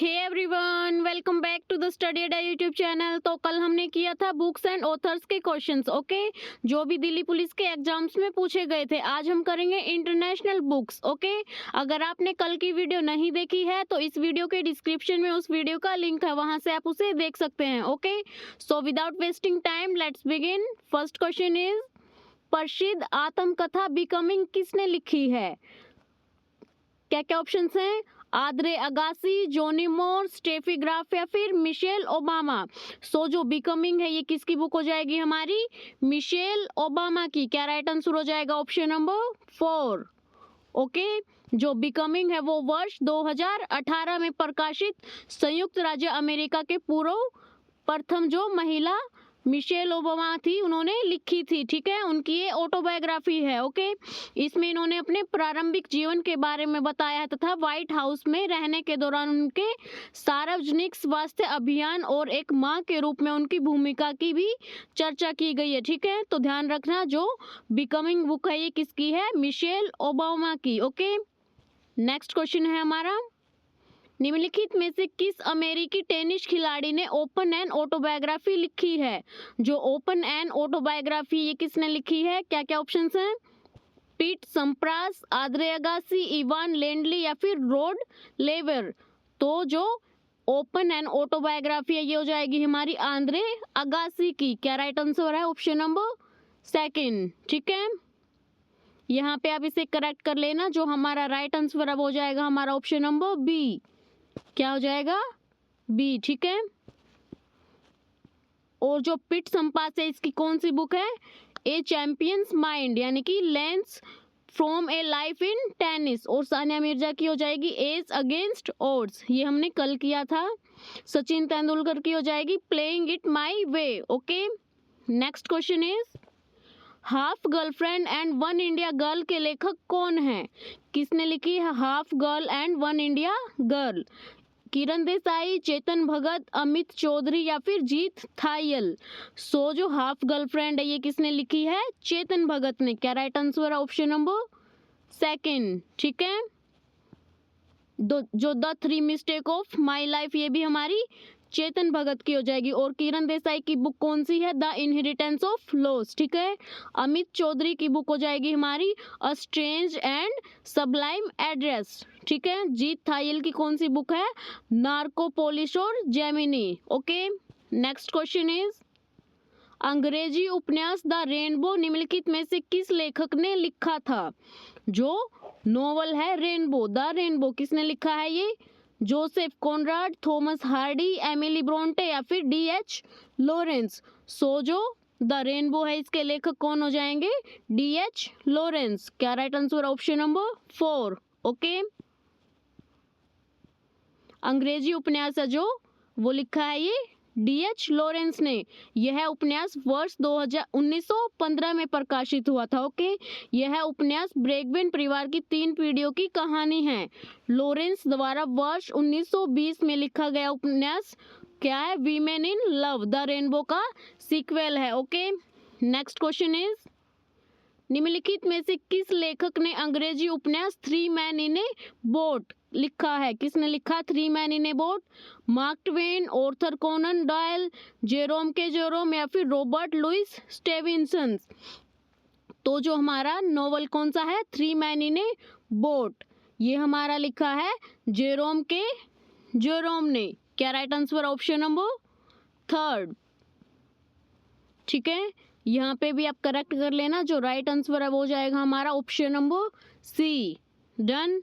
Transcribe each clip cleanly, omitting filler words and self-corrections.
Hey everyone, welcome back to the study Adda YouTube channel. तो कल हमने किया था बुक्स एंड ऑथर्स के क्वेश्चंस, ओके, जो भी दिल्ली पुलिस के एग्जाम्स में पूछे गए थे। आज हम करेंगे इंटरनेशनल बुक्स, ओके। अगर आपने कल की वीडियो नहीं देखी है तो इस वीडियो के डिस्क्रिप्शन में उस वीडियो का लिंक है, वहां से आप उसे देख सकते हैं, okay. So without wasting time let's begin. First question is, प्रसिद्ध आत्मकथा बिकमिंग किसने लिखी है? क्या क्या ऑप्शंस हैं? आद्रे अगासी, जोनी मोर, स्टेफी ग्राफ या फिर मिशेल ओबामा। सो जो बिकमिंग है ये किसकी बुक हो जाएगी? हमारी मिशेल ओबामा की। क्या राइट आंसर हो जाएगा? Option number 4, okay. जो बिकमिंग है वो वर्ष 2018 में प्रकाशित संयुक्त राज्य अमेरिका के पूर्व प्रथम जो महिला मिशेल ओबामा थी उन्होंने लिखी थी, ठीक है। उनकी ये ऑटोबायोग्राफी है, ओके। इसमें इन्होंने अपने प्रारंभिक जीवन के बारे में बताया है तथा व्हाइट हाउस में रहने के दौरान उनके सार्वजनिक स्वास्थ्य अभियान और एक मां के रूप में उनकी भूमिका की भी चर्चा की गई है, ठीक है। तो ध्यान रखना, जो बिकमिंग बुक है ये किसकी है? मिशेल ओबामा की, ओके। नेक्स्ट क्वेश्चन है हमारा, निम्नलिखित में से किस अमेरिकी टेनिस खिलाड़ी ने ओपन एंड ऑटोबायोग्राफी लिखी है? जो ओपन एंड ऑटोबायोग्राफी ये किसने लिखी है? क्या क्या ऑप्शंस हैं? पीट संप्रास, आद्रे अगासी, इवान लेंडली या फिर रोड लेवर। तो जो ओपन एंड ऑटोबायोग्राफी है ये हो जाएगी हमारी आंद्रे अगासी की। क्या राइट आंसर है? ऑप्शन नंबर 2, ठीक है। यहाँ पे आप इसे करेक्ट कर लेना, जो हमारा राइट आंसर है वो हो जाएगा हमारा ऑप्शन नंबर बी। क्या हो जाएगा? बी, ठीक है। और जो पिट संपास है इसकी कौन सी बुक है? ए चैंपियंस माइंड, यानी कि lens from A life in tennis. और सानिया मिर्जा की हो जाएगी एज अगेंस्ट ऑड्स, ये हमने कल किया था। सचिन तेंदुलकर की हो जाएगी playing it my way, okay. Next question is, half girlfriend and one India girl के लेखक कौन है? किसने लिखी है half girl and one India girl? Kiran Desai, Chetan Bhagat, Amit Chaudhuri या फिर जीत थायल। सो जो हाफ गर्लफ्रेंड है ये किसने लिखी है? चेतन भगत ने। क्या राइट आंसर है? ऑप्शन नंबर 2, ठीक है। जो the 3 mistake of my life ये भी हमारी चेतन भगत की हो जाएगी। और किरण देसाई की बुक कौन सी है? द इनहेरिटेंस ऑफ लॉस, ठीक है। अमित चौधरी की बुक हो जाएगी हमारी a strange and Sublime address, ठीक है। जीत थायल की कौन सी बुक है? नार्कोपोलिस और Gemini, okay. Next question is, अंग्रेजी उपन्यास द रेनबो निम्नलिखित में से किस लेखक ने लिखा था? जो नोवेल है रेनबो, द रेनबो, किसने लिखा है ये? Joseph Conrad, Thomas Hardy, Emily Bronte या फिर D.H. लॉरेंस। सो जो द रेनबो है इसके लेखक कौन हो जाएंगे? D.H. लॉरेंस। क्या right answer? Option number 4, okay. अंग्रेजी उपन्यास है जो वो लिखा है ये D.H. लॉरेंस ने। यह उपन्यास वर्ष 1915 में प्रकाशित हुआ था, ओके। यह उपन्यास ब्रैगवेन परिवार की 3 पीढ़ियों की कहानी है। लॉरेंस द्वारा वर्ष 1920 में लिखा गया उपन्यास क्या है? Women in love, the rainbow का सीक्वल है, ओके। नेक्स्ट क्वेश्चन इज, निम्नलिखित में से किस लेखक ने अंग्रेजी उपन्यास 3 मैन इन ए बोट लिखा है? किसने लिखा 3 man in a boat? Mark Twain, Arthur Conan Doyle, Jerome या फिर रॉबर्ट लुइस स्टेविंसन। तो जो हमारा नोवेल कौन सा है? 3 मैन इन ए बोट, ये हमारा लिखा है जेरोम ने। क्या राइट आंसर? ऑप्शन नंबर 3, ठीक है। यहाँ पे भी आप करेक्ट कर लेना, जो राइट आंसर है वो हो जाएगा हमारा ऑप्शन नंबर सी, डन।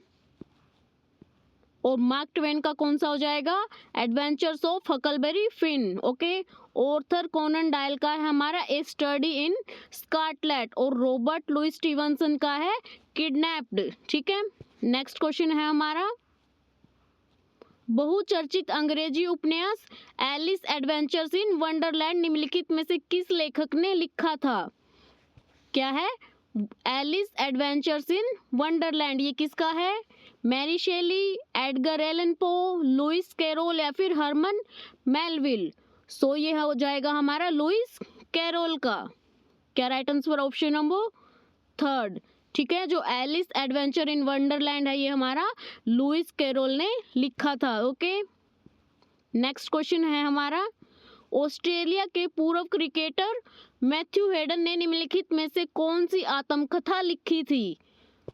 और मार्क ट्वेन का कौन सा हो जाएगा? Adventures of Huckleberry Finn, okay. Arthur Conan Doyle का है हमारा ए स्टडी इन स्कॉटलैंड। और रॉबर्ट लुइस स्टीवनसन का है किडनैप्ड, ठीक है। नेक्स्ट क्वेश्चन है हमारा, बहुचर्चित अंग्रेजी उपन्यास एलिस एडवेंचर्स इन वंडरलैंड निम्नलिखित में से किस लेखक ने लिखा था? क्या है? एलिस एडवेंचर्स इन वंडरलैंड, ये किसका है? Mary Shelley, Edgar Allan Poe, Lewis Carroll या फिर हरमन मेलविल। सो ये हो जाएगा हमारा लुइस कैरोल का। क्या राइट आंसर? ऑप्शन नंबर 3, ठीक है। जो एलिस एडवेंचर इन वंडरलैंड है ये हमारा लुइस कैरोल ने लिखा था, ओके। नेक्स्ट क्वेश्चन है हमारा, ऑस्ट्रेलिया के पूर्व क्रिकेटर मैथ्यू हेडन ने निम्नलिखित में से कौन सी आत्मकथा लिखी थी?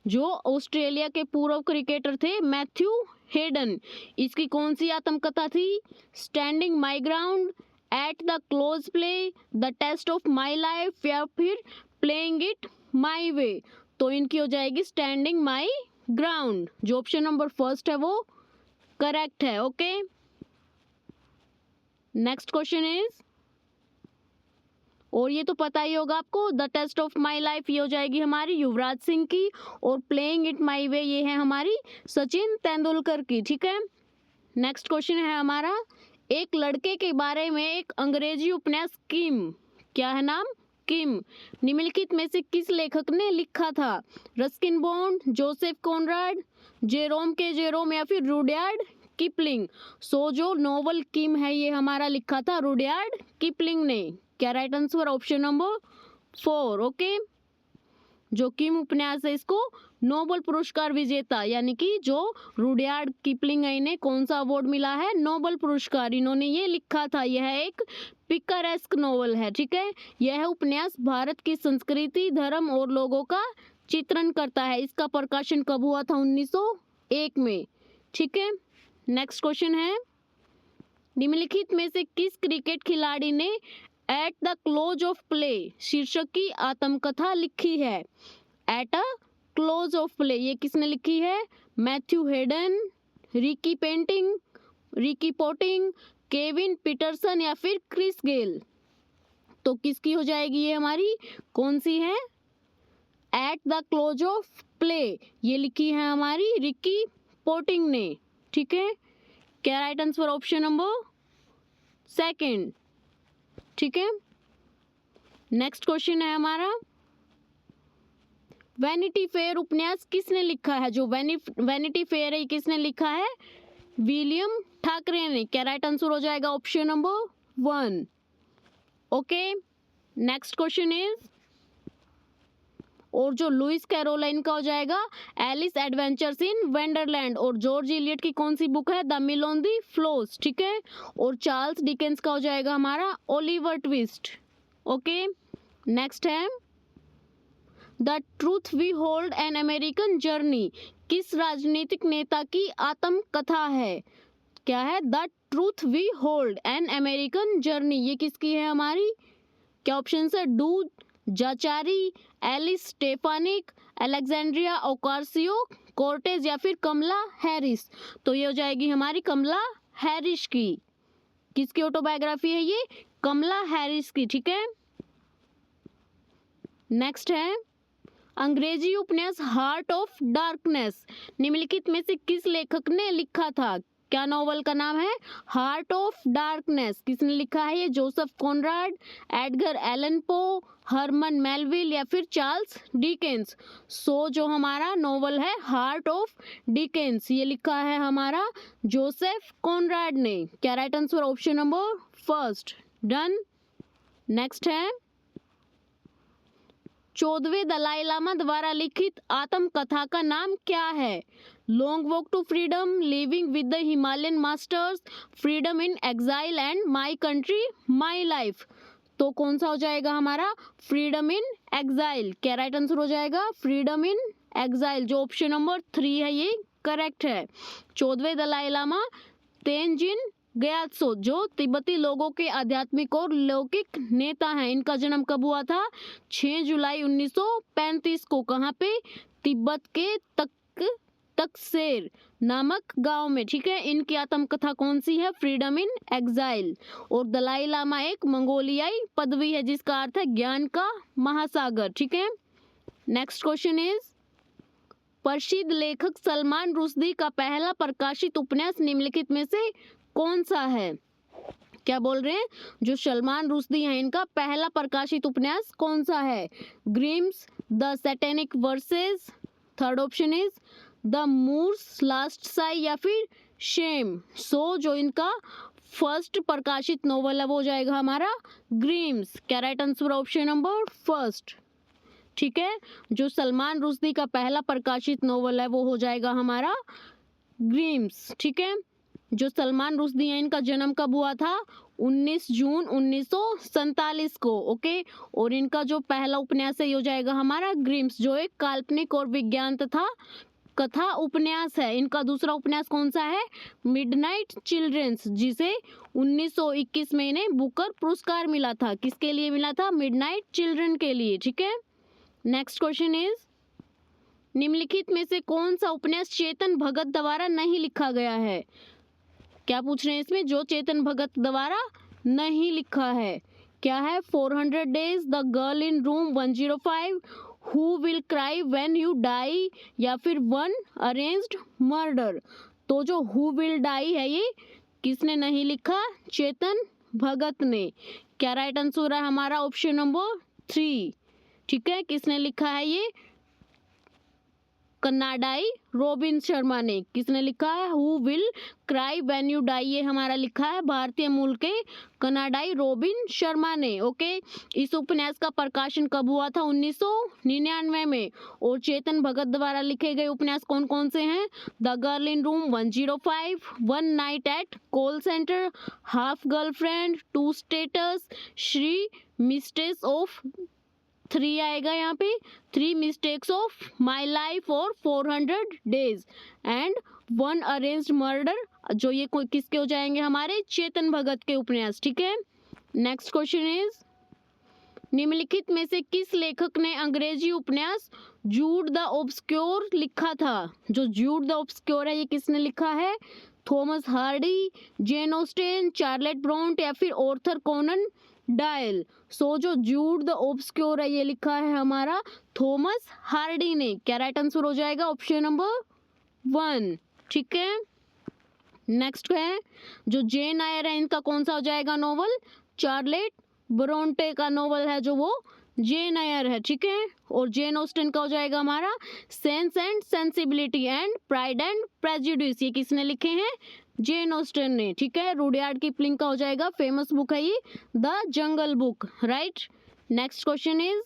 जो ऑस्ट्रेलिया के पूर्व क्रिकेटर थे मैथ्यू हेडन, इसकी कौन सी आत्मकथा थी? Standing my ground, at the close play, the test of my life या फिर प्लेइंग इट माई वे। तो इनकी हो जाएगी स्टैंडिंग माई ग्राउंड। जो ऑप्शन नंबर फर्स्ट है वो करेक्ट है। ओके, नेक्स्ट क्वेश्चन इज, और ये तो पता ही होगा आपको, the test of my life ये हो जाएगी हमारी युवराज सिंह की, और प्लेइंग इट माई वे ये है हमारी सचिन तेंदुलकर की। ठीक है, नेक्स्ट क्वेश्चन है हमारा, एक लड़के के बारे में एक अंग्रेजी उपन्यास किम, क्या है नाम? किम, निम्नलिखित में से किस लेखक ने लिखा था? Ruskin bond, Joseph Conrad, Jerome के जेरोम या फिर रुडयार्ड किपलिंग। सो जो नोवेल किम है ये हमारा लिखा था रुडयार्ड किपलिंग ने। क्या right answer? Option number 4। Okay, जो किम उपन्यास है इसको नोबेल पुरस्कार विजेता यानी कि जो रुडयार्ड किपलिंग है इन्हें कौन सा अवार्ड मिला है? नोबेल पुरस्कार। इन्होंने ये लिखा था। यह एक पिकारेस्क नोवेल है। ठीक है, यह उपन्यास भारत की संस्कृति, धर्म और लोगों का चित्रण करता है। इसका प्रकाशन कब हुआ था? 1901 में। ठीक है, नेक्स्ट क्वेश्चन है, निम्नलिखित में से किस क्रिकेट खिलाड़ी ने eight the close of play शीर्षक की आत्मकथा लिखी है? At a close of play ये किसने लिखी है? Matthew Hayden, Ricky Ponting, Kevin Pietersen या फिर क्रिस गेल। तो किसकी हो जाएगी ये हमारी? कौन सी है? Eight the close of play ये लिखी है हमारी रिकी पोटिंग ने। ठीक है, क्या राइट आंसर? Option number 2। ठीक है, नेक्स्ट क्वेश्चन है हमारा, वैनिटी फेयर उपन्यास किसने लिखा है? जो वैनिटी फेयर है किसने लिखा है? विलियम ठाकरे ने। क्या राइट आंसर हो जाएगा? Option number 1। Okay, next question is, और जो लुइस कैरोलाइन का हो जाएगा एलिस एडवेंचर्स इन वंडरलैंड, और जॉर्ज इलियट की कौन सी बुक है? The mill on the Floss. ठीक है, और चार्ल्स डिकेंस का हो जाएगा हमारा ओलिवर ट्विस्ट। ओके, नेक्स्ट है the truth we hold an American journey, किस राजनीतिक नेता की आत्मकथा है? क्या है? The truth we hold an American journey ये किसकी है हमारी? क्या ऑप्शन है? डू जाचारी, एलिस स्टेफानिक, अलेक्जेंड्रिया ओकार्सियो कोर्टेज या फिर कमला हैरिस। तो ये हो जाएगी हमारी कमला हैरिस की। किसकी ऑटोबायोग्राफी है ये? कमला हैरिस की। ठीक है, नेक्स्ट है, अंग्रेजी उपन्यास हार्ट ऑफ डार्कनेस निम्नलिखित में से किस लेखक ने लिखा था? क्या नोवेल का नाम है? Heart of darkness. किसने लिखा है ये? जोसेफ कॉनराड, एडगर एलन पो, हरमन मेलविल या फिर चार्ल्स डिकेंस। सो जो हमारा नोवेल है हार्ट ऑफ डिकेंस ये लिखा है हमारा जोसेफ कॉनराड ने। क्या right answer? Option number 1। Done. Next है, 14वें दलाई लामा द्वारा लिखित आत्मकथा का नाम क्या है? Long walk to freedom, living with the Himalayan masters, freedom in exile and my country my life. तो कौन सा हो जाएगा हमारा? Freedom in exile. क्या राइट आंसर हो जाएगा? Freedom in exile. जो ऑप्शन नंबर 3 है ये करेक्ट है। 14वें दलाई लामा तेंजिन ग्यात्सो जो तिब्बती लोगों के आध्यात्मिक और लौकिक नेता हैं, इनका जन्म कब हुआ था? 6 जुलाई 1935 को। कहाँ पे? तिब्बत के तकसेर नामक गांव में। ठीक है, इनकी आत्मकथा कौन सी है? Freedom in exile. और दलाई लामा एक मंगोलियाई पदवी है जिसका अर्थ है ज्ञान का महासागर। ठीक है, नेक्स्ट क्वेश्चन इज, प्रसिद्ध लेखक सलमान रुश्दी का पहला प्रकाशित उपन्यास निम्नलिखित में से कौन सा है? क्या बोल रहे हैं? जो सलमान रुश्दी हैं इनका पहला प्रकाशित उपन्यास कौन सा है? Grimus, the satanic verses, third option is the Moor's last sigh या फिर शेम। सो जो इनका फर्स्ट प्रकाशित नोवेल है वो हो जाएगा हमारा ग्रिम्स। क्या राइट आंसर? Option number 1। ठीक है, जो सलमान रुश्दी का पहला प्रकाशित नोवेल है वो हो जाएगा हमारा ग्रिम्स। ठीक है, जो सलमान रुश्दी हैं इनका जन्म कब हुआ था? 19 जून 1947 को। ओके, और इनका जो पहला उपन्यास है ये हो जाएगा हमारा ग्रिम्स, जो एक काल्पनिक और विज्ञान तथा कथा उपन्यास है। इनका दूसरा उपन्यास कौन सा है? मिडनाइट चिल्ड्रंस, जिसे 1921 में इन्हें बुकर पुरस्कार मिला था। किसके लिए मिला था? मिडनाइट चिल्ड्रन के लिए। ठीक है, नेक्स्ट क्वेश्चन इज, निम्नलिखित में से कौन सा उपन्यास चेतन भगत द्वारा नहीं लिखा गया है? क्या पूछ रहे हैं इसमें? जो चेतन भगत द्वारा नहीं लिखा है क्या है? 400 days, the girl in room 105, who will cry when you die, या फिर वन अरेंज्ड मर्डर। तो जो हु विल डाई है ये किसने नहीं लिखा? चेतन भगत ने। क्या राइट आंसर है हमारा? Option number 3। ठीक है, किसने लिखा है ये? कन्नाडाई रॉबिन शर्मा ने। किसने लिखा है? Who will cry when you die, ये हमारा लिखा है भारतीय मूल के कन्नाडाई रॉबिन शर्मा ने। ओके, इस उपन्यास का प्रकाशन कब हुआ था? 1999 में। और चेतन भगत द्वारा लिखे गए उपन्यास कौन कौन से हैं? The girl in room 105, one night at call centre, half girlfriend, two states, three mistakes of 3 आएगा यहाँ पे, 3 मिस्टेक्स ऑफ माई लाइफ, और 400 days, and one arranged murder, जो ये किसके हो जाएंगे? हमारे चेतन भगत के उपन्यास। ठीक है, नेक्स्ट क्वेश्चन इज, निम्नलिखित में से किस लेखक ने अंग्रेजी उपन्यास जूड द ऑब्सक्योर लिखा था? जो जूड द ऑब्सक्योर है ये किसने लिखा है? थॉमस हार्डी, जेन ऑस्टेन, चार्लेट ब्राउन, या फिर ऑर्थर कॉनन डायल। सो जो जूड द ऑब्सक्योर है ये लिखा है हमारा थॉमस हार्डी ने। क्या राइट आंसर हो जाएगा? Option number 1। ठीक है, नेक्स्ट है, जो जेन आयर है इनका कौन सा हो जाएगा नोवेल? चार्लेट ब्रोंटे का नोवेल है जो वो जेन आयर है। ठीक है, और जेन ऑस्टन का हो जाएगा हमारा sense and sensibility and pride and prejudice. ये किसने लिखे हैं? जेन ऑस्टन ने। ठीक है, रुडयार्ड किपलिंग का हो जाएगा फेमस बुक है ये the jungle book. Right, next question is,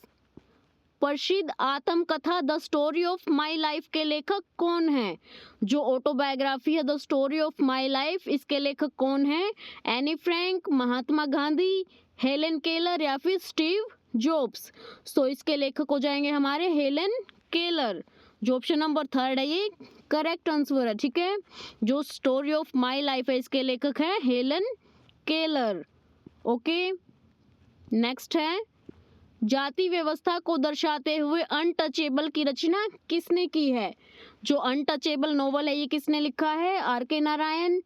प्रसिद्ध आत्मकथा the story of my life के लेखक कौन है? जो ऑटोबायोग्राफी है the story of my life, इसके लेखक कौन है? Anne Frank, Mahatma Gandhi, Helen Keller, या फिर स्टीव जॉब्स। सो इसके लेखक हो जाएंगे हमारे हेलन केलर। जो ऑप्शन नंबर 3 है ये करेक्ट आंसर है। ठीक है, जो स्टोरी ऑफ माई लाइफ है इसके लेखक है हेलन केलर। ओके, नेक्स्ट है, जाति व्यवस्था को दर्शाते हुए अनटचेबल की रचना किसने की है? जो अनटचेबल नोवेल है ये किसने लिखा है? आर.के. नारायण,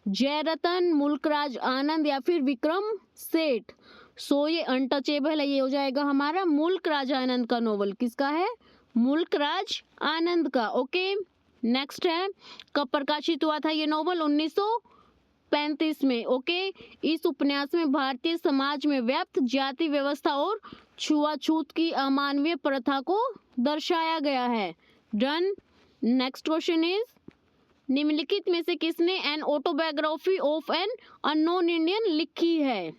जयरतन, मुल्कराज आनंद, या फिर विक्रम सेठ। सो ये अनटचेबल है, ये हो जाएगा हमारा मुल्कराज आनंद का नोवेल। किसका है? मुल्कराज आनंद का। ओके, नेक्स्ट है, कब प्रकाशित हुआ था ये नोवेल? 1935 में। ओके, इस उपन्यास में भारतीय समाज में व्याप्त जाति व्यवस्था और छुआछूत की अमानवीय प्रथा को दर्शाया गया है। डन। नेक्स्ट क्वेश्चन इज, निम्नलिखित में से किसने an autobiography of an unknown Indian लिखी है?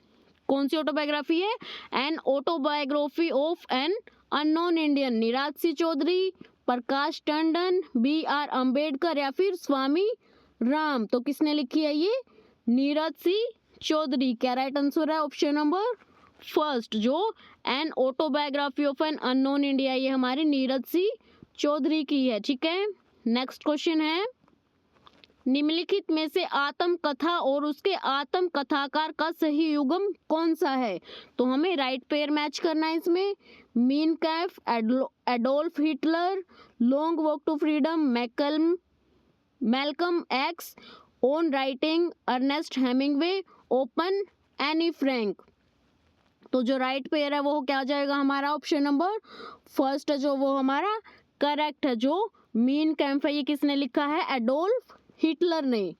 कौन सी ऑटोबायोग्राफी है? An autobiography of an unknown Indian. Neeraj Singh Chaudhuri, Prakash Tandon, B.R. Ambedkar, या फिर स्वामी राम। तो किसने लिखी है ये? नीरज सिंह चौधरी। क्या राइट आंसर है? ऑप्शन नंबर 1, जो N autobiography of an unknown India, ये हमारी नीरज सिंह चौधरी की है। ठीक है, नेक्स्ट क्वेश्चन है, निम्नलिखित में से आत्मकथा और उसके आत्मकथाकार का सही युग्म कौन सा है? तो हमें राइट पेयर मैच करना है इसमें। Mein Kampf, Adolf Hitler, long walk to freedom, Malcolm X, own writing, Ernest Hemingway, open Anne Frank. तो जो राइट पेयर है वो क्या हो जाएगा हमारा? ऑप्शन नंबर 1 है जो वो हमारा करेक्ट है। जो मीन कैम्प है ये किसने लिखा है? एडोल्फ हिटलर ने।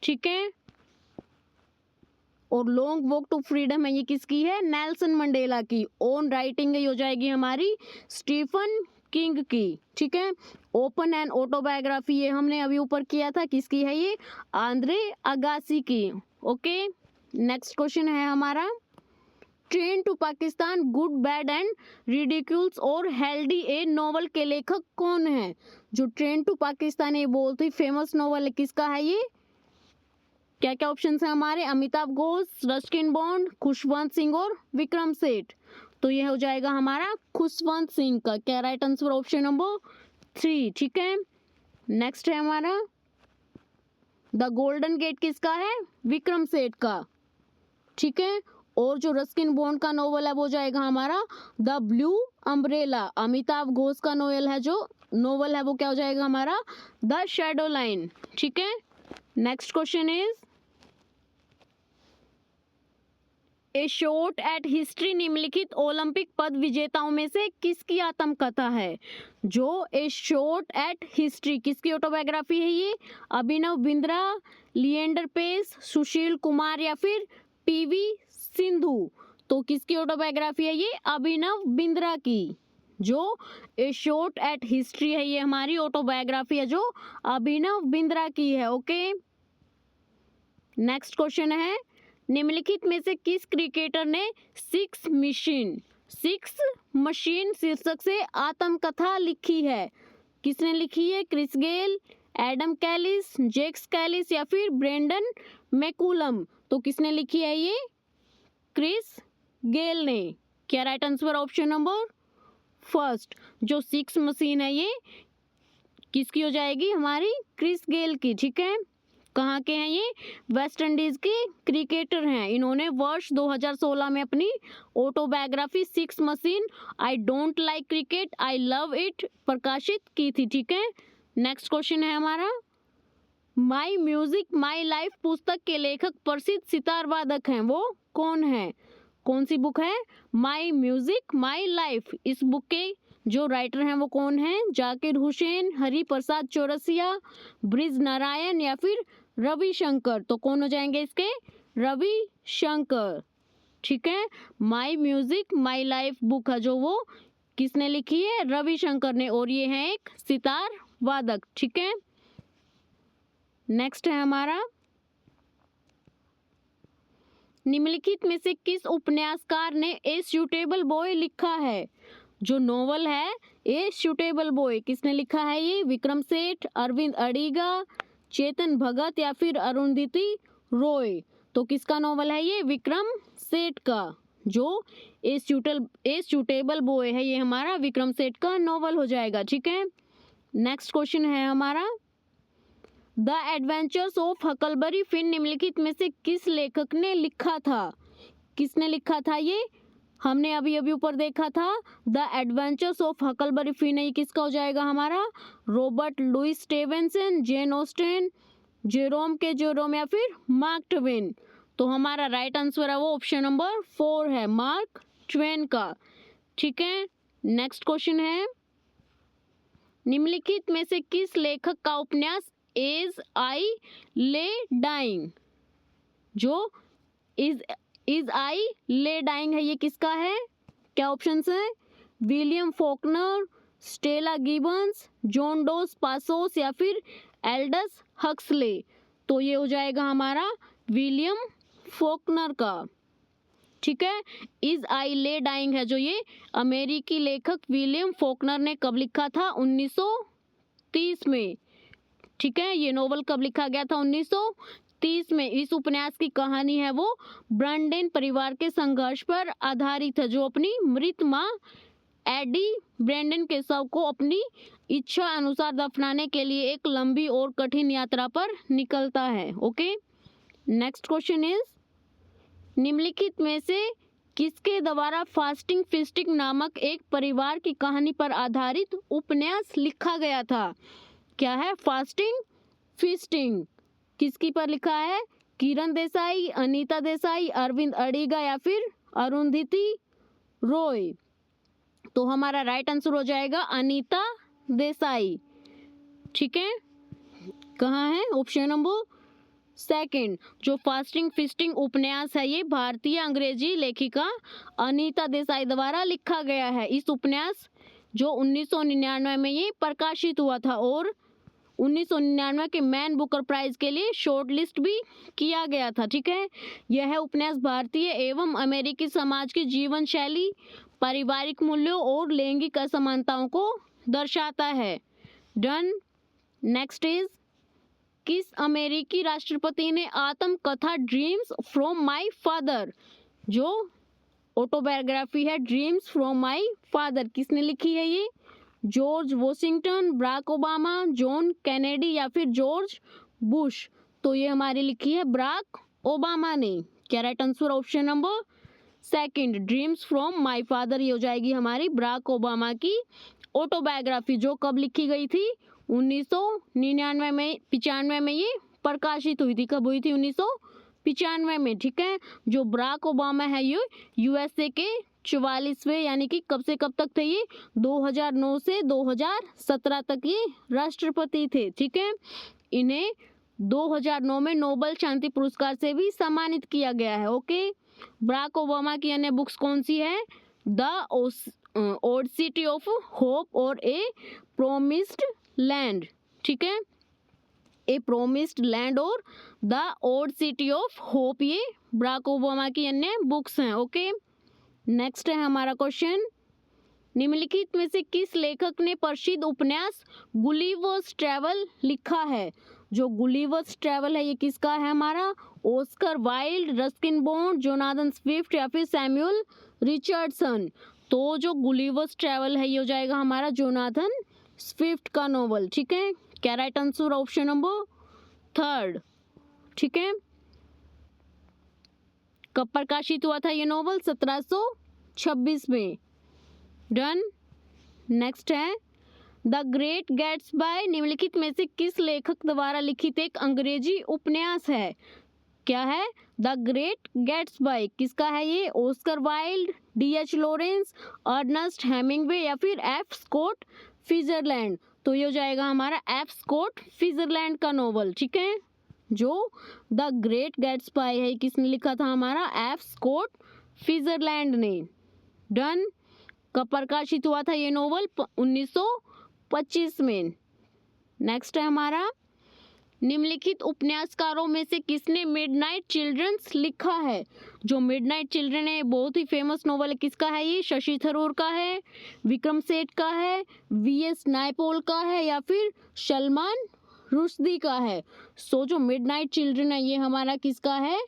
ठीक है, और लॉन्ग वॉक टू फ्रीडम है ये किसकी है? नेल्सन मंडेला की। ओन राइटिंग ये हो जाएगी हमारी स्टीफन किंग की। ठीक है, ओपन एंड ऑटोबायोग्राफी ये हमने अभी ऊपर किया था, किसकी है ये? आंद्रे अगासी की। ओके, नेक्स्ट क्वेश्चन है हमारा, train to Pakistan, good bad and ridiculous और हेल्डी ए नोवेल के लेखक कौन है? जो ट्रेन टू पाकिस्तान ये बहुत ही फेमस नोवेल है, किसका है ये? क्या क्या ऑप्शन है हमारे? अमिताभ घोष, रस्किन बॉन्ड, खुशवंत सिंह और विक्रम सेठ। तो ये हो जाएगा हमारा खुशवंत सिंह का। क्या राइट आंसर? Option number 3। ठीक है, नेक्स्ट है हमारा द गोल्डन गेट किसका है? विक्रम सेठ का। ठीक है, और जो रस्किन बॉन्ड का नोवेल है वो जाएगा हमारा the blue umbrella. Amitabh Ghosh का नोवेल है वो क्या हो जाएगा हमारा? The shadow line. ठीक है, next question is a shot at history निम्नलिखित ओलंपिक पद विजेताओं में से किसकी आत्मकथा है? जो ए शॉट एट हिस्ट्री किसकी ऑटोबायोग्राफी है ये? अभिनव बिंद्रा, लिएंडर पेस, सुशील कुमार या फिर पीवी सिंधु। तो किसकी ऑटोबायोग्राफी है ये? अभिनव बिंद्रा की। जो ए शॉट एट हिस्ट्री है ये हमारी ऑटोबायोग्राफी है जो अभिनव बिंद्रा की है। ओके, नेक्स्ट क्वेश्चन है निम्नलिखित में से किस क्रिकेटर ने सिक्स मशीन शीर्षक से आत्मकथा लिखी है? किसने लिखी है? Chris Gayle, Adam Kallis, Jacques Kallis या फिर ब्रेंडन मैकुलम। तो किसने लिखी है ये? क्रिस गेल ने। क्या right answer? Option number first. जो सिक्स मशीन है ये किसकी हो जाएगी? हमारी क्रिस गेल की। ठीक है, कहाँ के हैं ये? वेस्ट इंडीज के क्रिकेटर हैं। इन्होंने वर्ष 2016 में अपनी autobiography six machine I don't like cricket I love it प्रकाशित की थी। ठीक है, नेक्स्ट क्वेश्चन है हमारा माई म्यूजिक माई लाइफ पुस्तक के लेखक प्रसिद्ध सितार वादक हैं, वो कौन है? कौन सी बुक है? माई म्यूजिक माई लाइफ। इस बुक के जो राइटर हैं वो कौन है? जाकिर हुसैन, हरि प्रसाद चौरसिया, ब्रिज नारायण या फिर रविशंकर। तो कौन हो जाएंगे इसके? रविशंकर। ठीक है, माई म्यूजिक माई लाइफ बुक है जो वो किसने लिखी है? रविशंकर ने, और ये है एक सितार वादक। ठीक है, नेक्स्ट है हमारा निम्नलिखित में से किस उपन्यासकार ने ए सूटेबल बॉय लिखा है? जो नोवेल है ए सूटेबल बॉय किसने लिखा है ये? विक्रम सेठ, अरविंद अडिगा, चेतन भगत या फिर अरुंधति रॉय। तो किसका नोवेल है ये? विक्रम सेठ का। जो ए सूटेबल बॉय है ये हमारा विक्रम सेठ का नोवेल हो जाएगा। ठीक है, नेक्स्ट क्वेश्चन है हमारा the adventures of Huckleberry fin निम्नलिखित में से किस लेखक ने लिखा था? किसने लिखा था ये? हमने अभी ऊपर देखा था the adventures of Huckleberry Finn. ये किसका हो जाएगा हमारा? रॉबर्ट लुइस स्टीवेंसन, जेन ऑस्टेन, जेरोम या फिर मार्क ट्वेन। तो हमारा राइट आंसर है वो ऑप्शन नंबर 4 है, मार्क ट्वेन का। ठीक है, नेक्स्ट क्वेश्चन है निम्नलिखित में से किस लेखक का उपन्यास एज आई ले डाइंग, जो इज आई ले डाइंग है ये किसका है? क्या ऑप्शंस है? William Faulkner, Stella Gibbons, John Dos Passos या फिर एल्डस हक्सले। तो ये हो जाएगा हमारा विलियम फॉकनर का। ठीक है, इज आई ले डाइंग है जो ये अमेरिकी लेखक विलियम फॉकनर ने कब लिखा था? 1930 में। ठीक है, ये नोवेल कब लिखा गया था? 1930 में। इस उपन्यास की कहानी है वो ब्रंडेन परिवार के संघर्ष पर आधारित है, जो अपनी मृत माँ एडी ब्रैंडन के शव को अपनी इच्छा अनुसार दफनाने के लिए एक लंबी और कठिन यात्रा पर निकलता है। ओके, नेक्स्ट क्वेश्चन इज निम्नलिखित में से किसके द्वारा फास्टिंग फीस्टिंग नामक एक परिवार की कहानी पर आधारित उपन्यास लिखा गया था? क्या है? फास्टिंग फीस्टिंग किसकी पर लिखा है? किरण देसाई, अनीता देसाई, अरविंद अडिगा या फिर अरुंधति रॉय। तो हमारा राइट आंसर हो जाएगा अनीता देसाई। ठीक है, कहाँ है? Option number 2। जो फास्टिंग फीस्टिंग उपन्यास है ये भारतीय अंग्रेजी लेखिका अनीता देसाई द्वारा लिखा गया है। इस उपन्यास जो 1999 में ये प्रकाशित हुआ था और 1999 के मैन बुकर प्राइज के लिए शॉर्ट लिस्ट भी किया गया था। ठीक है, यह उपन्यास भारतीय एवं अमेरिकी समाज की जीवन शैली, पारिवारिक मूल्यों और लैंगिक असमानताओं को दर्शाता है। डन। नेक्स्ट इज किस अमेरिकी राष्ट्रपति ने आत्मकथा ड्रीम्स फ्रॉम माय फादर, जो ऑटोबायोग्राफी है ड्रीम्स फ्रॉम माय फादर, किसने लिखी है ये? George Washington, Barack Obama, John Kennedy या फिर जॉर्ज बुश? तो ये हमारी लिखी है बराक ओबामा ने। क्या right answer? Option number second, dreams from my father, ये हो जाएगी हमारी बराक ओबामा की ऑटोबायोग्राफी, जो कब लिखी गई थी? 1999 में, 95 में ये प्रकाशित हुई थी। कब हुई थी? 1995 में। ठीक है, जो बराक ओबामा है ये यूएसए के 44वें, यानी कि कब से कब तक थे ये? 2009 से 2017 तक ये राष्ट्रपति थे। ठीक है, इन्हें 2009 में नोबेल शांति पुरस्कार से भी सम्मानित किया गया है। ओके, बराक ओबामा की अन्य बुक्स कौन सी है? The audacity of hope और ए प्रोमिस्ड लैंड। ठीक है, ए प्रोमिस्ड लैंड और the audacity of hope, ये बराक ओबामा की अन्य बुक्स हैं। ओके, नेक्स्ट है हमारा क्वेश्चन, निम्नलिखित में से किस लेखक ने प्रसिद्ध उपन्यास गुलिवर्स ट्रैवल लिखा है? जो गुलिवर्स ट्रैवल है ये किसका है हमारा? Oscar Wilde, Ruskin bond, Jonathan Swift या फिर सैमुअल रिचर्डसन? तो जो गुलिवर्स ट्रैवल है ये हो जाएगा हमारा जोनाथन स्विफ्ट का नोवेल। ठीक है, क्या right answer? Option number third. ठीक है, कब प्रकाशित हुआ था ये नोवेल? 1726 में। डन। नेक्स्ट है, द ग्रेट गैट्सबाय निम्नलिखित में से किस लेखक द्वारा लिखित एक अंग्रेजी उपन्यास है? क्या है? द ग्रेट गैट्सबाय किसका है ये? Oscar Wilde, D.H. Lawrence, Ernest Hemingway या फिर F. स्कॉट फिजरलैंड? तो ये हो जाएगा हमारा F. स्कॉट फिजरलैंड का नोवेल। ठीक है, जो द ग्रेट गैट्सबाय है किसने लिखा था हमारा? F. स्कॉट फिजरलैंड ने। डन। कब प्रकाशित हुआ था ये नोवेल? 1925 में। नेक्स्ट है हमारा, निम्नलिखित उपन्यासकारों में से किसने मिडनाइट चिल्ड्रंस लिखा है? जो मिडनाइट चिल्ड्रन है बहुत ही फेमस नोवेल है, किसका है ये? शशि थरूर का है, विक्रम सेठ का है, V.S. नायपॉल का है या फिर सलमान रुश्दी का है? सो जो मिडनाइट चिल्ड्रन है ये हमारा किसका है?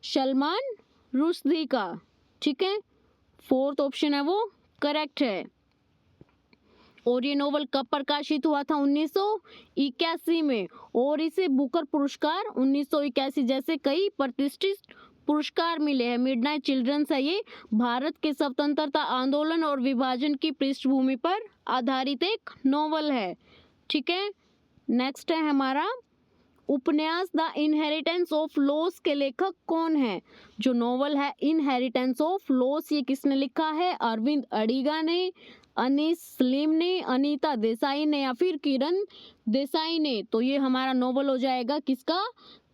सलमान रुश्दी का। ठीक है, फोर्थ ऑप्शन है वो करेक्ट है। और ये नोवेल कब प्रकाशित हुआ था? 1981 में, और इसे बुकर पुरस्कार 1981 जैसे कई प्रतिष्ठित पुरस्कार मिले हैं। मिडनाइट चिल्ड्रंस है ये भारत के स्वतंत्रता आंदोलन और विभाजन की पृष्ठभूमि पर आधारित एक नोवेल है। ठीक है, नेक्स्ट है हमारा उपन्यास द इनहेरिटेंस ऑफ लॉस के लेखक कौन है? जो नोवेल है इनहेरिटेंस ऑफ लॉस ये किसने लिखा है? अरविंद अडिगा ने, अनीस सलीम ने, अनीता देसाई ने या फिर किरण देसाई ने? तो ये हमारा नोवेल हो जाएगा किसका?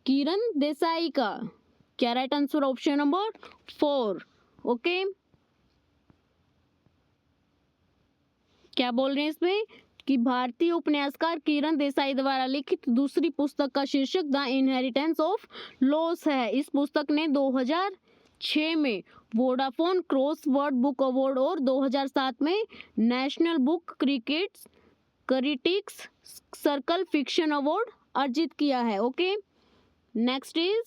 किरण देसाई का। क्या right answer? Option number 4। Okay, क्या बोल रहे हैं इसमें कि भारतीय उपन्यासकार किरण देसाई द्वारा लिखित दूसरी पुस्तक का शीर्षक द इनहेरिटेंस ऑफ लॉस है। इस पुस्तक ने 2006 में वोडाफोन क्रॉसवर्ड बुक अवार्ड और 2007 में national book critics circle fiction award अर्जित किया है। Okay, next is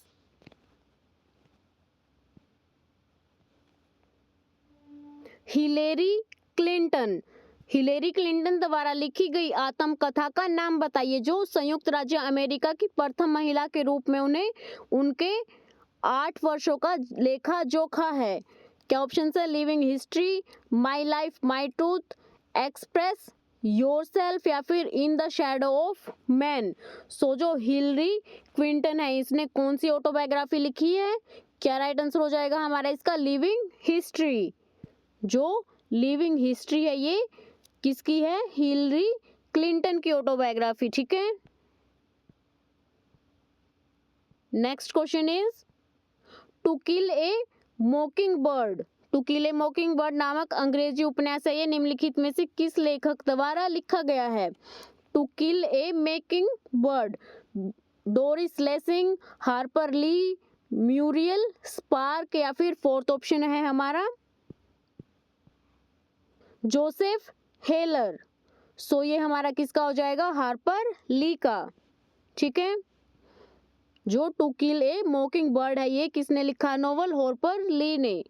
Hillary Clinton. Hillary Clinton द्वारा लिखी गई आत्मकथा का नाम बताइए, जो संयुक्त राज्य अमेरिका की प्रथम महिला के रूप में उन्हें उनके 8 वर्षों का लेखा जोखा है। क्या ऑप्शन है? Living history, my life my truth, express yourself या फिर in the shadow of man? So जो हिलरी क्लिंटन है इसने कौन सी ऑटोबायोग्राफी लिखी है? क्या राइट आंसर हो जाएगा हमारा इसका? Living history. जो लिविंग हिस्ट्री है ये किसकी है? हिलरी क्लिंटन की ऑटोबायोग्राफी। ठीक है, next question is to kill a mockingbird. To kill a mockingbird नामक अंग्रेजी उपन्यास है ये निम्नलिखित में से किस लेखक द्वारा लिखा गया है? To kill a making bird, Doris Lessing, Harper Lee, Muriel Spark या फिर फोर्थ ऑप्शन है हमारा जोसेफ हेलर? सो ये हमारा किसका हो जाएगा? हार्पर ली का। ठीक है, जो टू किल ए मॉकिंग बर्ड है ये किसने लिखा है नॉवल? हार्पर ली ने,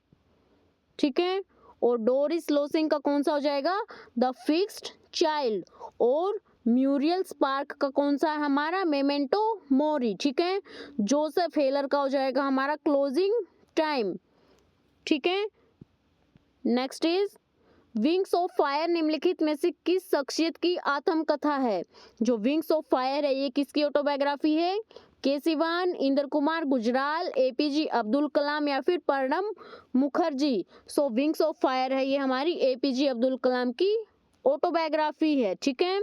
ठीक है। और डोरिस लोसिंग का कौन सा हो जाएगा? The fixed child. और म्यूरियल स्पार्क का कौन सा है हमारा? मेमेंटो मोरी, ठीक है। जोसेफ हेलर का हो जाएगा हमारा क्लोजिंग टाइम, ठीक है। Next is wings of fire निम्नलिखित में से किस शख्सियत की आत्मकथा है? जो विंग्स ऑफ फायर है ये किसकी ऑटोबायोग्राफी है? के सिवान, इंद्र कुमार गुजराल, एपीजे अब्दुल कलाम या फिर प्रणब मुखर्जी। सो विंग्स ऑफ फायर है ये हमारी एपीजे अब्दुल कलाम की ऑटोबायोग्राफी है, ठीक है।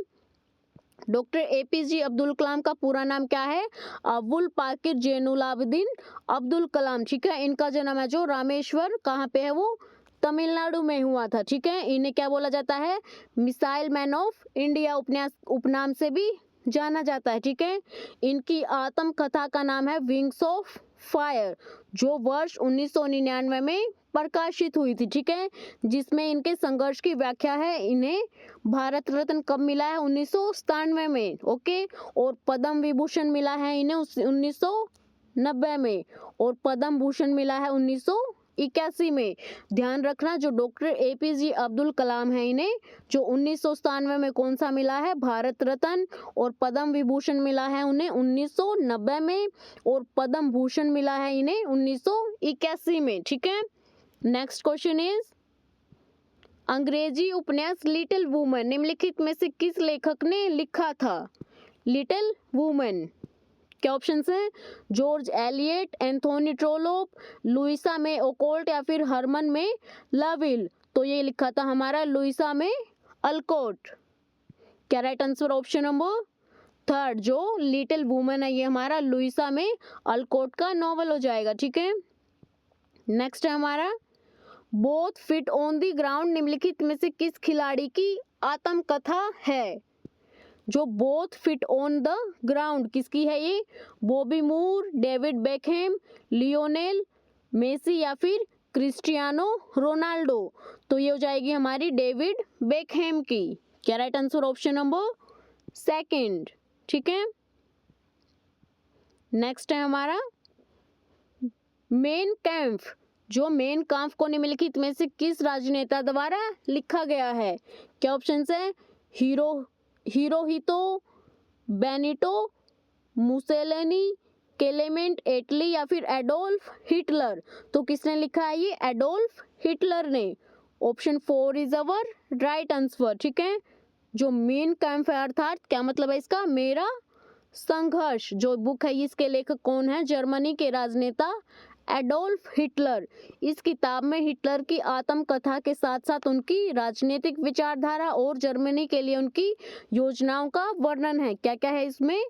डॉक्टर एपीजे अब्दुल कलाम का पूरा नाम क्या है? अबुल पाकिर जैनुलाब्दीन अब्दुल कलाम, ठीक है। इनका जन्म है जो रामेश्वर, कहाँ पे है वो? तमिलनाडु में हुआ था, ठीक है। इन्हें क्या बोला जाता है? मिसाइल मैन ऑफ इंडिया उपनाम से भी जाना जाता है, ठीक है। इनकी आत्मकथा का नाम है विंग्स ऑफ फायर, जो वर्ष 1999 में प्रकाशित हुई थी, ठीक है। जिसमें इनके संघर्ष की व्याख्या है। इन्हें भारत रत्न कब मिला है? 1997 में, ओके। और पद्म विभूषण मिला है इन्हें 1990 में, और पद्म भूषण मिला है 1981 में। ध्यान रखना जो डॉक्टर एपीजे अब्दुल कलाम है इन्हें जो 1997 में कौन सा मिला है? भारत रत्न। और पद्म विभूषण मिला है उन्हें 1990 में, और पद्म भूषण मिला है इन्हें 1981 में, ठीक है। नेक्स्ट क्वेश्चन इज अंग्रेजी उपन्यास लिटिल वुमन निम्नलिखित में से किस लेखक ने लिखा था? लिटिल वुमन क्या ऑप्शंस हैं? George Eliot, Anthony Trollope, Luisa में ओकोल्ट या फिर हरमन में लविल। तो ये लिखा था हमारा लुइसा में अल्कोट। क्या right answer? Option number third, जो लिटिल वुमन है ये हमारा लुइसा में अल्कोट का नॉवल हो जाएगा, ठीक है। नेक्स्ट है हमारा both fit on the ground निम्नलिखित में से किस खिलाड़ी की आत्मकथा है? जो both fit on the ground किसकी है ये? बॉबी मूर, डेविड बेकहैम, लियोनेल मेसी या फिर क्रिस्टियानो रोनाल्डो। तो ये हो जाएगी हमारी डेविड बेकहैम की। क्या right answer? Option number second, ठीक है। नेक्स्ट है हमारा मेन कैम्प, जो मेन काम्फ को निम्नलिखित में से किस राजनेता द्वारा लिखा गया है? क्या ऑप्शंस है? हिरोहितो बेनिटो मुसेलिनी, क्लेमेंट एटली या फिर एडोल्फ हिटलर। तो किसने लिखा है ये? एडोल्फ हिटलर ने। Option 4 is our right answer, ठीक है। जो मेन कैम्प है अर्थात क्या मतलब है इसका? मेरा संघर्ष। जो बुक है इसके लेखक कौन है? जर्मनी के राजनेता एडोल्फ हिटलर। इस किताब में हिटलर की आत्मकथा के साथ साथ उनकी राजनीतिक विचारधारा और जर्मनी के लिए उनकी योजनाओं का वर्णन है। क्या क्या है इसमें?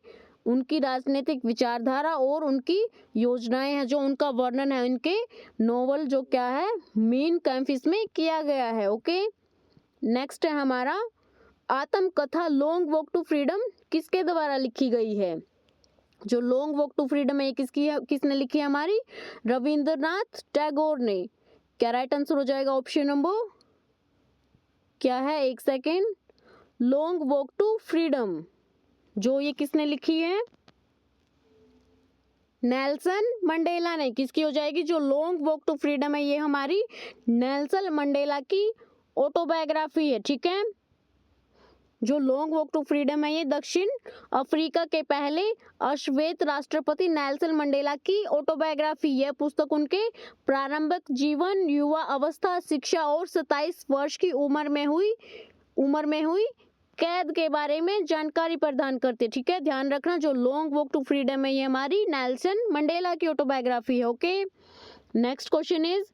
उनकी राजनीतिक विचारधारा और उनकी योजनाएं हैं जो उनका वर्णन है। उनके नोवेल जो क्या है मेन कैम्प इसमें किया गया है, ओके। नेक्स्ट है हमारा आत्मकथा लॉन्ग वॉक टू फ्रीडम किसके द्वारा लिखी गई है? जो लॉन्ग वॉक टू फ्रीडम है किसकी है? किसने लिखी है? हमारी रविंद्रनाथ टैगोर ने। क्या राइट आंसर हो जाएगा? ऑप्शन नंबर क्या है? एक second. Long walk to freedom जो ये किसने लिखी है? नेल्सन मंडेला ने। किसकी हो जाएगी? जो लॉन्ग वॉक टू फ्रीडम है ये हमारी नेल्सन मंडेला की ऑटोबायोग्राफी है, ठीक है। जो लॉन्ग वॉक टू फ्रीडम है ये दक्षिण अफ्रीका के पहले अश्वेत राष्ट्रपति नेल्सन मंडेला की ऑटोबायोग्राफी। यह पुस्तक उनके प्रारंभिक जीवन, युवा अवस्था, शिक्षा और 27 वर्ष की उम्र में हुई कैद के बारे में जानकारी प्रदान करते, ठीक है। ध्यान रखना जो लॉन्ग वॉक टू फ्रीडम है ये हमारी नेल्सन मंडेला की ऑटोबायोग्राफी है, ओके। नेक्स्ट क्वेश्चन इज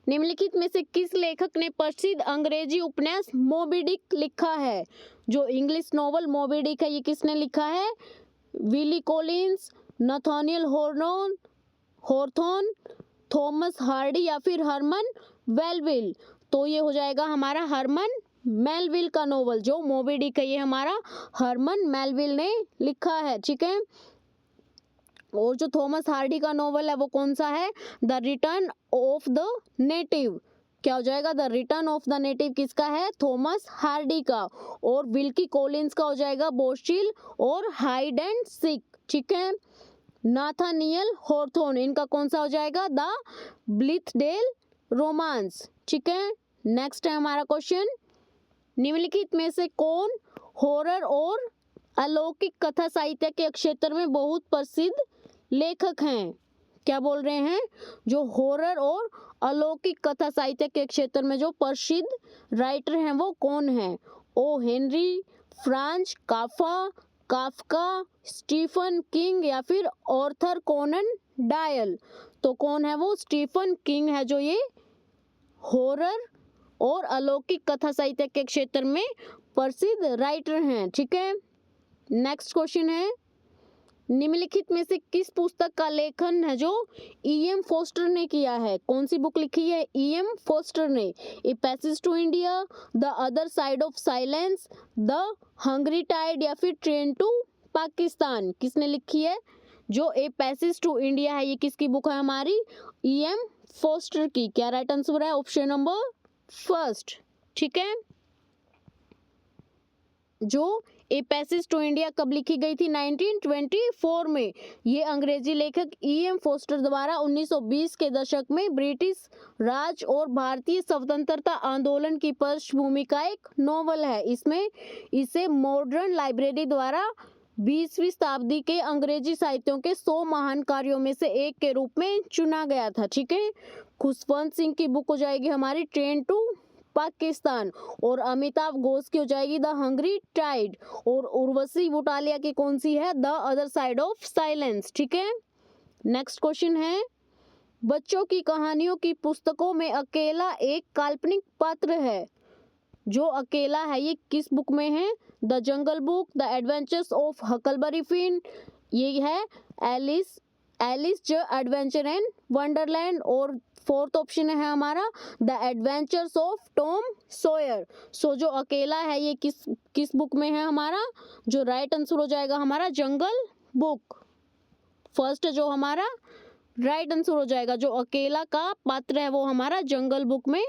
निम्नलिखित में से किस लेखक ने प्रसिद्ध अंग्रेजी उपन्यास मोबी डिक लिखा है? जो इंग्लिश नॉवल मोबी डिक है ये किसने लिखा है? विली कॉलिंस, नथानियल हॉर्थोन, थॉमस हार्डी या फिर हरमन मेलविल। तो ये हो जाएगा हमारा हरमन मेलविल का नॉवल। जो मोबी डिक है ये हमारा हरमन मेलविल ने लिखा है, ठीक है। और जो थॉमस हार्डी का नॉवल है वो कौन सा है? The return of the native. क्या हो जाएगा? The return of the native किसका है? थॉमस हार्डी का। और विल्की कॉलिंस का हो जाएगा बोस्चिल और हाइड एंड सीक, ठीक है। नाथानियल हॉथोर्न, इनका कौन सा हो जाएगा? The Blithedale romance. ठीक है, नेक्स्ट है हमारा क्वेश्चन, निम्नलिखित में से कौन हॉरर और अलौकिक कथा साहित्य के क्षेत्र में बहुत प्रसिद्ध लेखक हैं? क्या बोल रहे हैं? जो हॉरर और अलौकिक कथा साहित्य के क्षेत्र में जो प्रसिद्ध राइटर हैं वो कौन हैं? O Henry, Franz Kafka, Stephen King या फिर ऑर्थर कोनन डायल। तो कौन है वो? स्टीफन किंग है जो ये हॉरर और अलौकिक कथा साहित्य के क्षेत्र में प्रसिद्ध राइटर हैं। ठीक है, नेक्स्ट क्वेश्चन है, निम्नलिखित में से किस पुस्तक का लेखन है जो E.M. फोस्टर ने किया है? कौन सी बुक लिखी है E.M. फोस्टर ने? A passage to India, the other side of silence, the hungry tide या फिर ट्रेन टू पाकिस्तान? किसने लिखी है? जो ए पैसेज टू इंडिया है ये किसकी बुक है हमारी? E.M. फोस्टर की। क्या राइट आंसर है? Option number first. ठीक है, जो ए पैसेज टू इंडिया कब लिखी गई थी? 1924 में। ये अंग्रेजी लेखक E.M. फोस्टर द्वारा 1920 के दशक में ब्रिटिश राज और भारतीय स्वतंत्रता आंदोलन की पृष्ठभूमि का एक नॉवल है। इसमें इसे मॉडर्न लाइब्रेरी द्वारा 20वीं शताब्दी के अंग्रेजी साहित्यों के 100 महान कार्यों में से एक के रूप में चुना गया था। ठीक है, खुशवंत सिंह की बुक हो जाएगी हमारी ट्रेन टू पाकिस्तान, और अमिताभ घोष की हो जाएगी द हंग्री टाइड, और उर्वशी बुटालिया की कौन सी है? The other side of silence. ठीक है, नेक्स्ट क्वेश्चन है, बच्चों की कहानियों की पुस्तकों में अकेला एक काल्पनिक पात्र है। जो अकेला है ये किस बुक में है? The jungle book, the adventures of Huckleberry Finn, ये है Alice's adventure in wonderland, और फोर्थ ऑप्शन है हमारा the adventures of Tom Sawyer. So जो अकेला है ये किस बुक में है हमारा? जो राइट आंसर हो जाएगा हमारा जंगल बुक। फर्स्ट जो हमारा राइट आंसर हो जाएगा, जो अकेला का पात्र है वो हमारा जंगल बुक में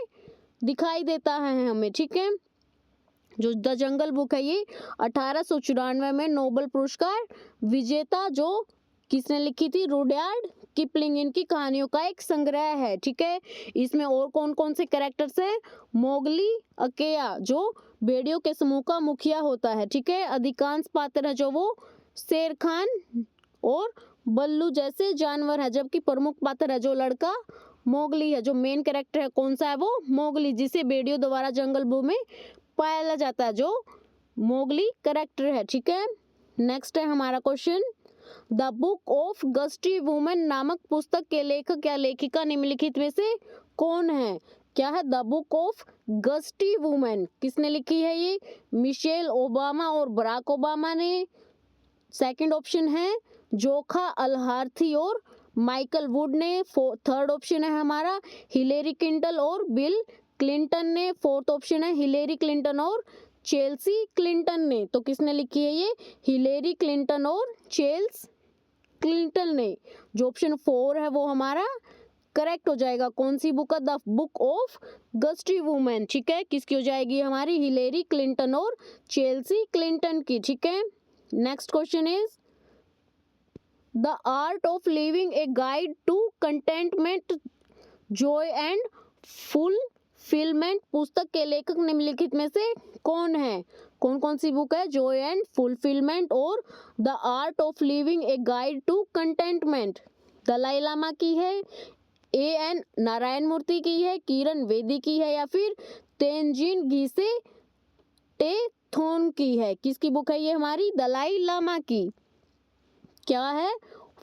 दिखाई देता है हमें। ठीक है, जो द जंगल बुक है ये 1894 में नोबेल पुरस्कार विजेता जो किसने लिखी थी? रुडयार्ड किपलिंग, इनकी कहानियों का एक संग्रह है। ठीक है, इसमें और कौन कौन से कैरेक्टर्स हैं? मोगली अकेया जो भेड़ियों के समूह का मुखिया होता है। ठीक है, अधिकांश पात्र है जो वो शेर खान और बल्लू जैसे जानवर है, जबकि प्रमुख पात्र है जो लड़का मोगली है। जो मेन कैरेक्टर है कौन सा है? वो मोगली, जिसे भेड़ियों द्वारा जंगल बुक में पाया जाता है, जो मोगली कैरेक्टर है। ठीक है, नेक्स्ट है हमारा क्वेश्चन, द बुक ऑफ गस्टी वुमेन नामक पुस्तक के लेखक या लेखिका निम्नलिखित में से कौन है? क्या है द बुक ऑफ गस्टी वुमेन? किसने लिखी है ये? मिशेल ओबामा और बराक ओबामा ने। सेकंड ऑप्शन है जोखा अलहार्थी और माइकल वुड ने। थर्ड ऑप्शन है हमारा हिलेरी क्लिंटन और बिल क्लिंटन ने। फोर्थ ऑप्शन है हिलेरी क्लिंटन और चेल्सी क्लिंटन ने। तो किसने लिखी है ये? हिलेरी क्लिंटन और चेल्स क्लिंटन ने। जो ऑप्शन 4 है वो हमारा करेक्ट हो जाएगा। कौन सी बुक है? द बुक ऑफ गस्टी वुमेन। ठीक है, किसकी हो जाएगी हमारी? हिलेरी क्लिंटन और चेल्सी क्लिंटन की। ठीक है, next question is the art of living a guide to contentment joy and fulfilment पुस्तक के लेखक निम्नलिखित में से कौन है? कौन कौन सी बुक है? जॉय एंड फुलफिलमेंट और the art of living a guide to contentment Dalai Lama की है, A.N. नारायण मूर्ति की है, किरण बेदी की है, या फिर तेंजिन घेसे टेथोन की है? किसकी बुक है ये हमारी? दलाई लामा की। क्या है?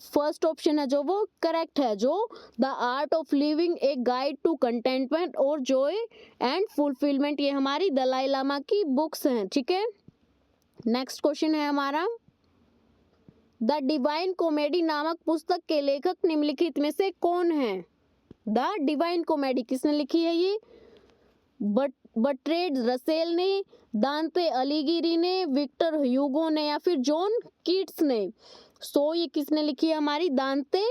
फर्स्ट ऑप्शन है जो वो करेक्ट है, जो the art of living a guide to contentment और जॉय एंड फुलफिलमेंट, ये हमारी दलाई लामा की बुक्स हैं। ठीक है, नेक्स्ट क्वेश्चन है हमारा, द डिवाइन कॉमेडी नामक पुस्तक के लेखक निम्नलिखित में से कौन है? द डिवाइन कॉमेडी किसने लिखी है ये? बर्ट्रेड रसेल ने, दांते अलीगिरी ने, विक्टर ह्यूगो ने, या फिर जॉन कीट्स ने? सो ये किसने लिखी है हमारी? दांते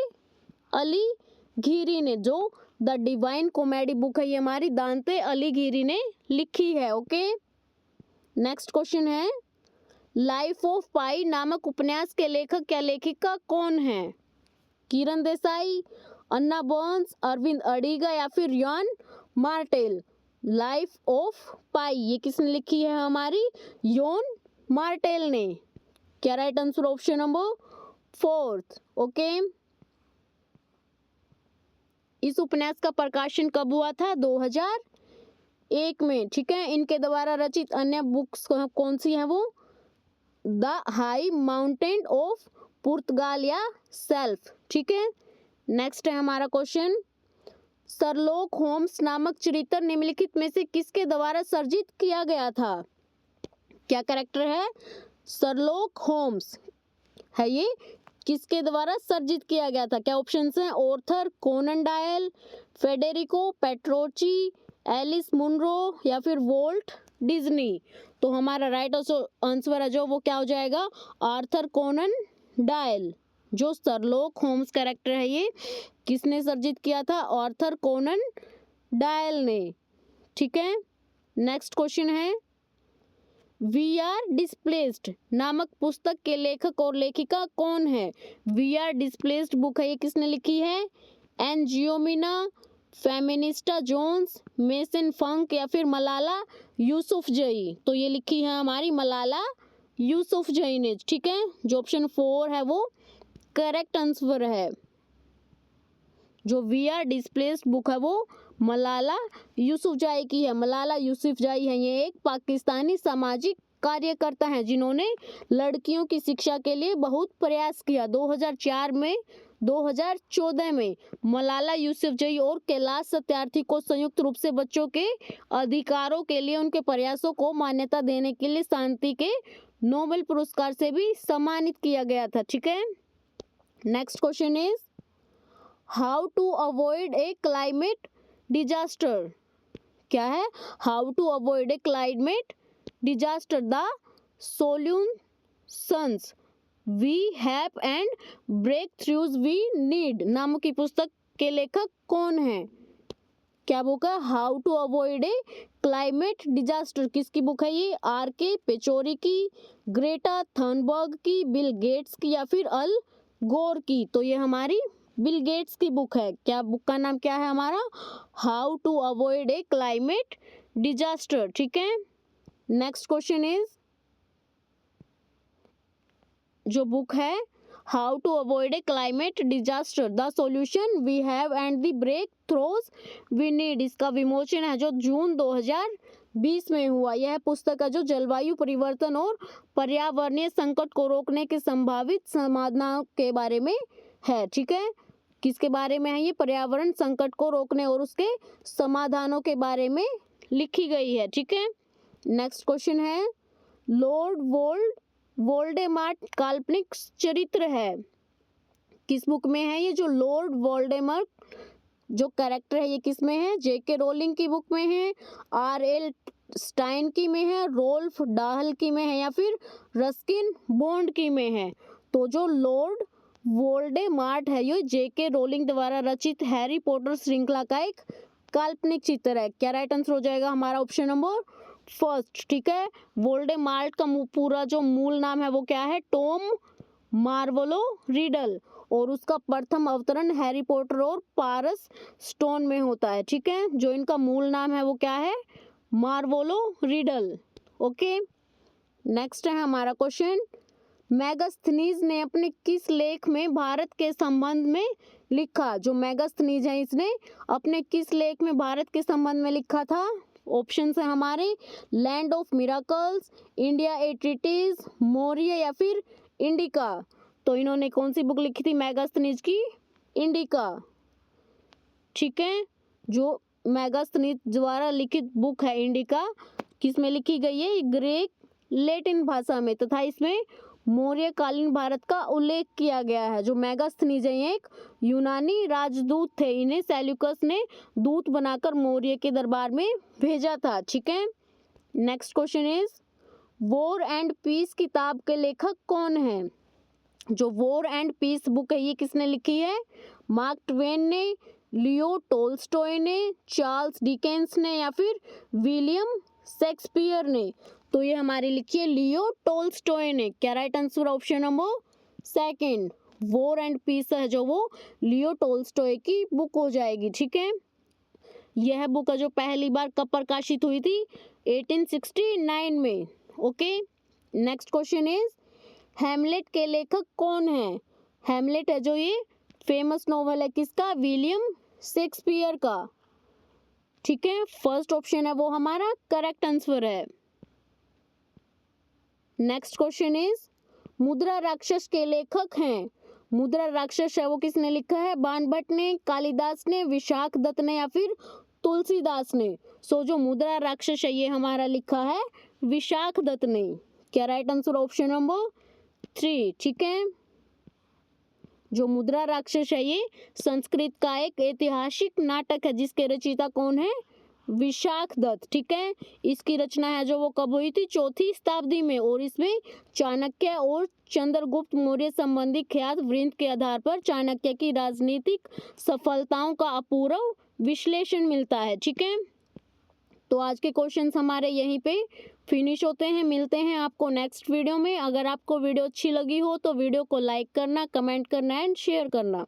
अलीगिरी ने। जो द डिवाइन कॉमेडी बुक है ये हमारी दांते अलीगिरी ने लिखी है। ओके, नेक्स्ट क्वेश्चन है, लाइफ ऑफ पाई नामक उपन्यास के लेखक या लेखिका कौन है? किरण देसाई, अन्ना बर्न्स, अरविंद अडिगा या फिर यॉन मार्टेल। लाइफ ऑफ पाई ये किसने लिखी है हमारी? यॉन मार्टेल ने। क्या right answer? Option number 4। Okay. इस उपन्यास का प्रकाशन कब हुआ था? 2001 में। ठीक है। इनके द्वारा रचित अन्य बुक्स कौन सी हैं? वो द हाई माउंटेन ऑफ पुर्तगाल या सेल्फ। ठीक है। नेक्स्ट है हमारा क्वेश्चन, शर्लॉक होम्स नामक चरित्र निम्नलिखित में से किसके द्वारा सर्जित किया गया था? क्या कैरेक्टर है? शर्लॉक होम्स है ये किसके द्वारा सर्जित किया गया था? क्या ऑप्शंस हैं? Arthur Conan Doyle, Federico Petrocchi, Alice Munro या फिर वॉल्ट डिज्नी। तो हमारा राइट आंसर है जो वो क्या हो जाएगा? Arthur Conan Doyle. जो शर्लॉक होम्स कैरेक्टर है ये किसने सर्जित किया था? आर्थर कोनन डॉयल ने। ठीक है। नेक्स्ट क्वेश्चन है, वी आर डिस्प्लेस्ड नामक पुस्तक के लेखक और लेखिका कौन है? वी आर डिस्प्लेस्ड बुक है ये किसने लिखी है? एन जियोमिना, फेमिनिस्टा जोन्स, मेसन फंक या फिर मलाला यूसुफजई। तो ये लिखी है हमारी मलाला यूसुफजई ने। ठीक है। जो ऑप्शन 4 है वो करेक्ट आंसर है। जो वी आर डिस्प्लेस्ड बुक है वो मलाला यूसुफजई की है। मलाला यूसुफजई है ये एक पाकिस्तानी सामाजिक कार्यकर्ता हैं जिन्होंने लड़कियों की शिक्षा के लिए बहुत प्रयास किया। 2004 में 2014 में मलाला यूसुफजई और कैलाश सत्यार्थी को संयुक्त रूप से बच्चों के अधिकारों के लिए उनके प्रयासों को मान्यता देने के लिए शांति के नोबेल पुरस्कार से भी सम्मानित किया गया था। ठीक है। Next question is, how to avoid a climate disaster. क्या है? How to avoid a climate disaster, the solutions we have and breakthroughs we need नामक की पुस्तक के लेखक कौन है? क्या बुक है? How to avoid a climate disaster किसकी बुक है ये? RK पेचोरी की, ग्रेटा थर्नबर्ग की, बिल गेट्स की या फिर अल गोर की। तो ये हमारी बिल गेट्स की बुक है। क्या बुक का नाम क्या है हमारा? How to avoid a climate disaster. ठीक है। नेक्स्ट क्वेश्चन इज, जो बुक है how to avoid a climate disaster, the solution we have and the breakthroughs we need, इसका विमोचन है जो जून 2020 में हुआ। यह पुस्तक है जो जलवायु परिवर्तन और पर्यावरणीय संकट को रोकने के संभावित समाधानों के बारे में है। ठीक है। किसके बारे में है ये? पर्यावरण संकट को रोकने और उसके समाधानों के बारे में लिखी गई है। ठीक है। नेक्स्ट क्वेश्चन है, लॉर्ड वोल्डेमार्ट काल्पनिक चरित्र है किस बुक में है ये? जो लॉर्ड वोल्डेमार्ट जो कैरेक्टर है ये किस में है? JK रोलिंग की बुक में है, RL स्टाइन की में है, रोल्फ डाहल की में है या फिर रस्किन बॉन्ड की में है? तो जो लॉर्ड वोल्डेमार्ट है ये JK रोलिंग द्वारा रचित हैरी पॉटर श्रृंखला का एक काल्पनिक चित्र है। क्या राइट आंसर हो जाएगा हमारा? Option number 1। ठीक है। वोल्डेमार्ट का पूरा जो मूल नाम है वो क्या है? टॉम मार्वलो रिडल, और उसका प्रथम अवतरण हैरी पॉटर और पारस स्टोन में होता है। ठीक है। जो इनका मूल नाम है वो क्या है? मार्वलो रिडल। ओके। नेक्स्ट है हमारा क्वेश्चन, मैगस्थनीज ने अपने किस लेख में भारत के संबंध में लिखा? जो मैगस्थनीज है इसने अपने किस लेख में भारत के संबंध में लिखा था? ऑप्शंस है हमारे, land of miracles, India a treatise, Maurya या फिर इंडिका। तो इन्होंने कौन सी बुक लिखी थी मैगस्थनीज की? इंडिका। ठीक है। जो मैगस्थनीज द्वारा लिखित बुक है इंडिका किस में लिखी गई है? ग्रीक लैटिन भाषा में, तथा इसमें मौर्यकालीन भारत का उल्लेख किया गया है। जो मैगस्थनीज है एक यूनानी राजदूत थे, इन्हें सेल्यूकस ने दूत बनाकर मौर्य के दरबार में भेजा था। ठीक है। Next question is, war and peace किताब के लेखक कौन है? जो वॉर एंड पीस बुक है ये किसने लिखी है? मार्क ट्वेन ने, लियो टोल्स्टॉय ने, चार्ल्स डिकेंस ने या फिर विलियम शेक्सपियर ने? तो ये हमारी लिखी है लियो टोल्स्टॉय ने। क्या right answer? Option number 2। War and peace है जो वो लियो टोल्स्टॉय की बुक हो जाएगी। ठीक है, यह बुक है जो पहली बार कब प्रकाशित हुई थी? 1869 में। Okay, next question is Hamlet के लेखक कौन है? हैमलेट है जो ये फेमस नॉवल है किसका? विलियम शेक्सपियर का। ठीक है, फर्स्ट ऑप्शन है वो हमारा करेक्ट आंसर है। नेक्स्ट क्वेश्चन इज मुद्रा राक्षस के लेखक हैं। मुद्रा राक्षस है वो किसने लिखा है? बाणभट्ट ने, कालिदास ने, विशाख दत्त ने या फिर तुलसीदास ने? सो जो मुद्रा राक्षस है ये हमारा लिखा है विशाख दत्त ने। क्या राइट आंसर ऑप्शन नंबर 3। ठीक है, जो मुद्रा राक्षस है ये संस्कृत का एक ऐतिहासिक नाटक है जिसके रचयिता कौन है? विशाख दत्त। ठीक है, इसकी रचना है जो वो कब हुई थी? 4वीं शताब्दी में, और इसमें चाणक्य और चंद्रगुप्त मौर्य संबंधी ख्यात वृंद के आधार पर चाणक्य की राजनीतिक सफलताओं का अपूर्व विश्लेषण मिलता है। ठीक है, तो आज के क्वेश्चंस हमारे यहीं पे फिनिश होते हैं। मिलते हैं आपको नेक्स्ट वीडियो में। अगर आपको वीडियो अच्छी लगी हो तो वीडियो को लाइक करना, कमेंट करना एंड शेयर करना।